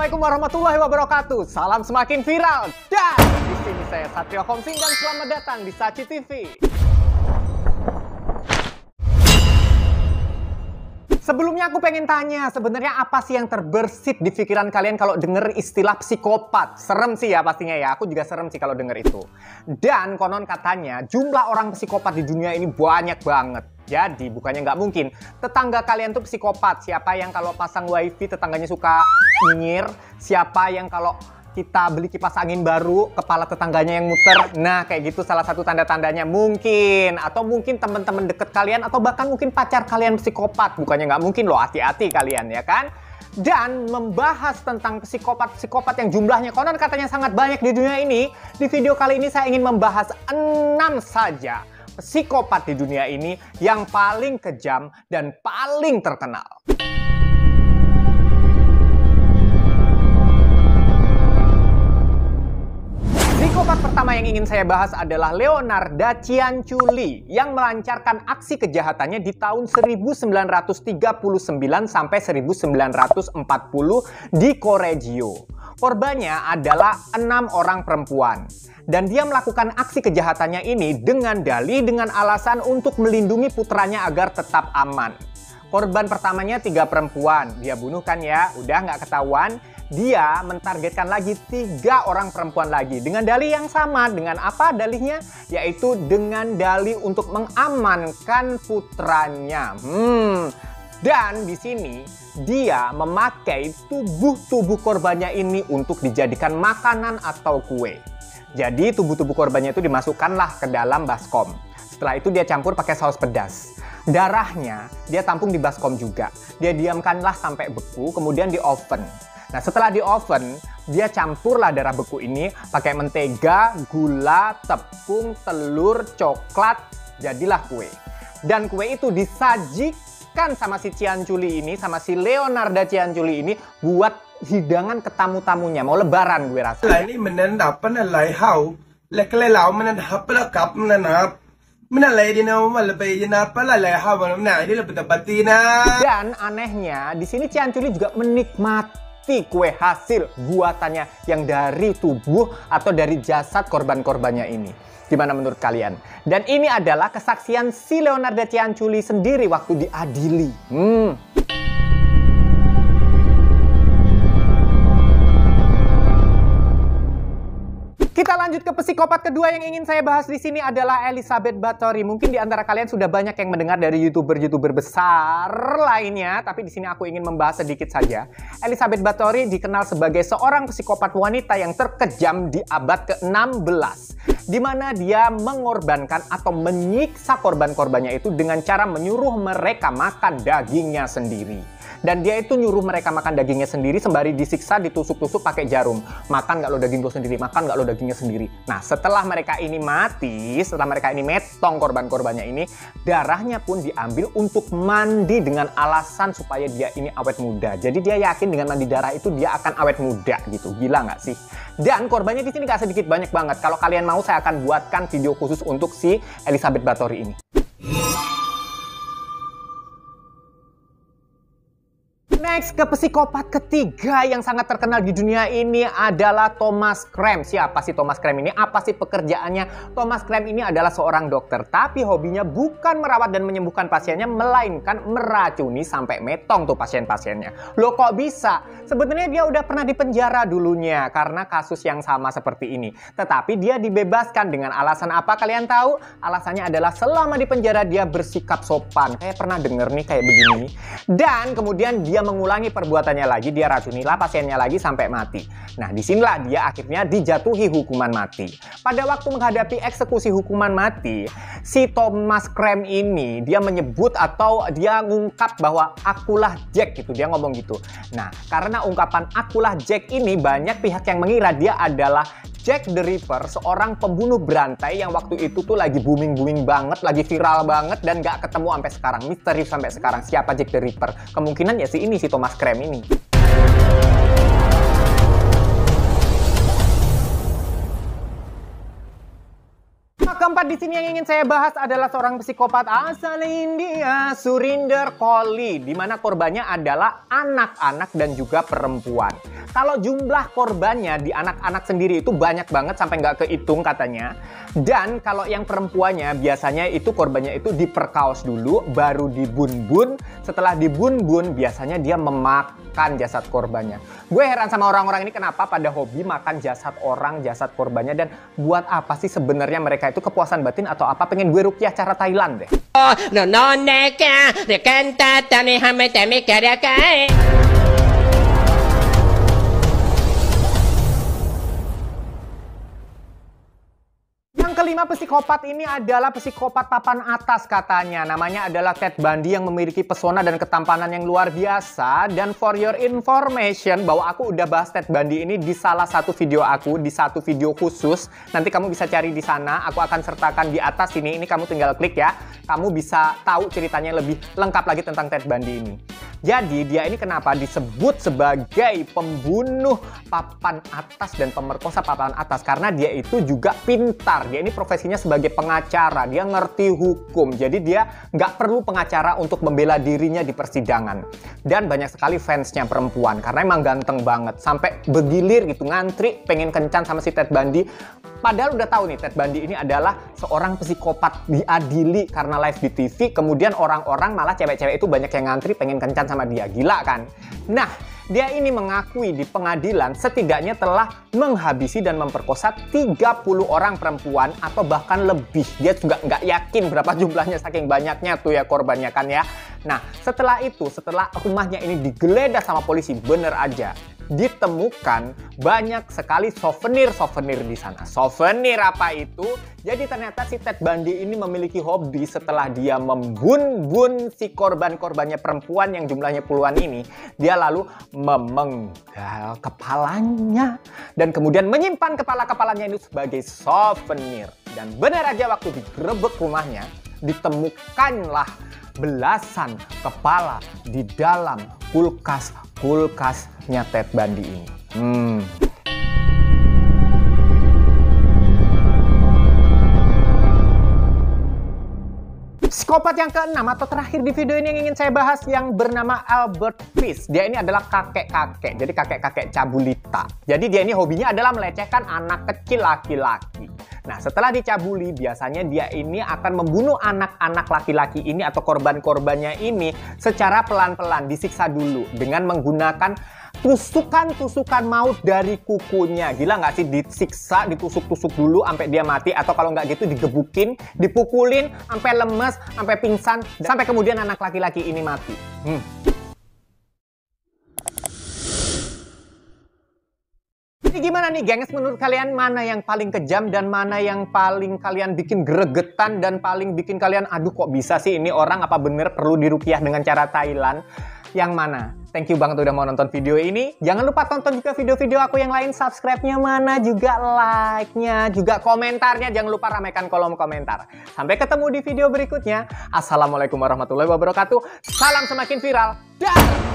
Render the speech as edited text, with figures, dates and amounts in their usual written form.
Assalamualaikum warahmatullahi wabarakatuh. Salam semakin viral. Dan di sini saya Satrio Komsing dan selamat datang di Saci TV. Sebelumnya aku pengen tanya, sebenarnya apa sih yang terbersit di pikiran kalian kalau denger istilah psikopat? Serem sih ya pastinya ya, aku juga serem sih kalau denger itu. Dan konon katanya jumlah orang psikopat di dunia ini banyak banget. Jadi bukannya nggak mungkin tetangga kalian tuh psikopat. Siapa yang kalau pasang wifi tetangganya suka nyinyir? Siapa yang kalau kita beli kipas angin baru, kepala tetangganya yang muter? Nah, kayak gitu salah satu tanda-tandanya mungkin. Atau mungkin teman-teman deket kalian, atau bahkan mungkin pacar kalian psikopat. Bukannya nggak mungkin loh, hati-hati kalian ya kan? Dan membahas tentang psikopat-psikopat yang jumlahnya konon katanya sangat banyak di dunia ini. Di video kali ini saya ingin membahas 6 saja psikopat di dunia ini yang paling kejam dan paling terkenal. Psikopat pertama yang ingin saya bahas adalah Leonard da Cianciulli yang melancarkan aksi kejahatannya di tahun 1939 sampai 1940 di Correggio. Korbannya adalah 6 orang perempuan. Dan dia melakukan aksi kejahatannya ini dengan alasan untuk melindungi putranya agar tetap aman. Korban pertamanya 3 perempuan. Dia bunuh kan ya, udah nggak ketahuan. Dia mentargetkan lagi 3 orang perempuan lagi dengan dalih yang sama. Dengan apa dalihnya? Yaitu dengan dalih untuk mengamankan putranya. Dan di sini dia memakai tubuh korbannya ini untuk dijadikan makanan atau kue. Jadi tubuh korbannya itu dimasukkanlah ke dalam baskom. Setelah itu dia campur pakai saus pedas. Darahnya dia tampung di baskom juga. Dia diamkanlah sampai beku, kemudian di oven. Nah, setelah di oven, dia campurlah darah beku ini pakai mentega, gula, tepung, telur, coklat, jadilah kue. Dan kue itu disajikan sama si Cianciulli ini, sama si Leonard da Cianciulli ini buat hidangan ke tamu-tamunya. Mau lebaran gue rasa. Ini menandapan alai hau, lekle lau menandap pelakap menandap. Dan anehnya, di sini Cianciulli juga menikmati kue hasil buatannya yang dari tubuh atau dari jasad korban-korbannya ini. Gimana menurut kalian? Dan ini adalah kesaksian si Leonard da Cianciulli sendiri waktu diadili. Kita lanjut ke psikopat kedua yang ingin saya bahas di sini adalah Elizabeth Bathory. Mungkin di antara kalian sudah banyak yang mendengar dari YouTuber besar lainnya, tapi di sini aku ingin membahas sedikit saja. Elizabeth Bathory dikenal sebagai seorang psikopat wanita yang terkejam di abad ke-16, di mana dia mengorbankan atau menyiksa korban-korbannya itu dengan cara menyuruh mereka makan dagingnya sendiri. Dan dia itu nyuruh mereka makan dagingnya sendiri sembari disiksa, ditusuk-tusuk pakai jarum. Makan nggak lo daging lo sendiri, makan nggak lo dagingnya sendiri. Nah, setelah mereka ini mati, setelah mereka ini metong korban-korbannya ini, darahnya pun diambil untuk mandi dengan alasan supaya dia ini awet muda. Jadi dia yakin dengan mandi darah itu dia akan awet muda gitu. Gila nggak sih? Dan korbannya di sini nggak sedikit, banyak banget. Kalau kalian mau, saya akan buatkan video khusus untuk si Elizabeth Bathory ini. Next, ke psikopat ketiga yang sangat terkenal di dunia ini adalah Thomas Krem. Siapa sih Thomas Krem ini? Apa sih pekerjaannya? Thomas Krem ini adalah seorang dokter, tapi hobinya bukan merawat dan menyembuhkan pasiennya, melainkan meracuni sampai metong tuh pasien-pasiennya. Loh kok bisa? Sebenarnya dia udah pernah dipenjara dulunya karena kasus yang sama seperti ini. Tetapi dia dibebaskan dengan alasan apa kalian tahu? Alasannya adalah selama di penjara dia bersikap sopan. Kayak pernah denger nih kayak begini. Dan kemudian dia mengulangi perbuatannya lagi, dia racunilah pasiennya lagi sampai mati. Nah, disinilah dia akhirnya dijatuhi hukuman mati. Pada waktu menghadapi eksekusi hukuman mati, si Thomas Krem ini dia menyebut atau dia ngungkap bahwa akulah Jack gitu, dia ngomong gitu. Nah, karena ungkapan akulah Jack ini banyak pihak yang mengira dia adalah Jack the Ripper, seorang pembunuh berantai yang waktu itu tuh lagi booming banget, lagi viral banget dan gak ketemu sampai sekarang, misterius sampai sekarang. Siapa Jack the Ripper? Kemungkinan ya si Thomas Krem ini. Keempat di sini yang ingin saya bahas adalah seorang psikopat asal India, Surinder Kohli, di mana korbannya adalah anak-anak dan juga perempuan. Kalau jumlah korbannya di anak-anak sendiri itu banyak banget sampai nggak kehitung katanya. Dan kalau yang perempuannya biasanya itu korbannya itu diperkaos dulu, baru dibun-bun. Setelah dibun-bun biasanya dia memakan jasad korbannya. Gue heran sama orang-orang ini kenapa pada hobi makan jasad orang, jasad korbannya. Dan buat apa sih sebenarnya mereka itu kepuasan batin atau apa? Pengen gue rukyah cara Thailand deh. Oh, no, no, neka, rekanta, tani, hame, tami, karakai. Yang kelima psikopat ini adalah psikopat papan atas katanya. Namanya adalah Ted Bundy yang memiliki pesona dan ketampanan yang luar biasa. Dan for your information, bahwa aku udah bahas Ted Bundy ini di salah satu video aku, di satu video khusus. Nanti kamu bisa cari di sana, aku akan sertakan di atas sini. Ini kamu tinggal klik ya. Kamu bisa tahu ceritanya lebih lengkap lagi tentang Ted Bundy ini. Jadi dia ini kenapa disebut sebagai pembunuh papan atas dan pemerkosa papan atas? Karena dia itu juga pintar. Dia ini profesinya sebagai pengacara. Dia ngerti hukum. Jadi dia nggak perlu pengacara untuk membela dirinya di persidangan. Dan banyak sekali fansnya perempuan. Karena emang ganteng banget. Sampai bergilir gitu, ngantri pengen kencan sama si Ted Bundy. Padahal udah tahu nih Ted Bundy ini adalah seorang psikopat, diadili karena live di TV. Kemudian orang-orang malah cewek-cewek itu banyak yang ngantri pengen kencan sama dia. Gila kan? Nah, dia ini mengakui di pengadilan setidaknya telah menghabisi dan memperkosa 30 orang perempuan atau bahkan lebih. Dia juga nggak yakin berapa jumlahnya saking banyaknya tuh ya korbannya kan ya. Nah, setelah itu, setelah rumahnya ini digeledah sama polisi, bener aja ditemukan banyak sekali souvenir di sana. Souvenir apa itu? Jadi ternyata si Ted Bundy ini memiliki hobi setelah dia membun-bun si korban-korbannya perempuan yang jumlahnya puluhan ini. Dia lalu memenggal kepalanya dan kemudian menyimpan kepala-kepalanya itu sebagai souvenir. Dan benar aja waktu digerebek rumahnya, ditemukanlah belasan kepala di dalam kulkasnya Ted Bundy ini. Psikopat yang keenam atau terakhir di video ini yang ingin saya bahas yang bernama Albert Fish. Dia ini adalah kakek-kakek, jadi kakek-kakek cabulita. Jadi dia ini hobinya adalah melecehkan anak kecil laki-laki. Nah, setelah dicabuli, biasanya dia ini akan membunuh anak-anak laki-laki ini atau korban-korbannya ini secara pelan-pelan, disiksa dulu dengan menggunakan tusukan-tusukan maut dari kukunya. Gila nggak sih? Disiksa, ditusuk-tusuk dulu sampai dia mati, atau kalau nggak gitu digebukin, dipukulin sampai lemes, sampai pingsan, sampai kemudian anak laki-laki ini mati. Jadi gimana nih gengs, menurut kalian mana yang paling kejam dan mana yang paling kalian bikin gregetan dan paling bikin kalian aduh kok bisa sih ini orang, apa bener perlu dirukyah dengan cara Thailand? Yang mana? Thank you banget udah mau nonton video ini. Jangan lupa tonton juga video-video aku yang lain, subscribe-nya mana, juga like-nya, juga komentarnya. Jangan lupa ramaikan kolom komentar. Sampai ketemu di video berikutnya. Assalamualaikum warahmatullahi wabarakatuh. Salam semakin viral. Dah!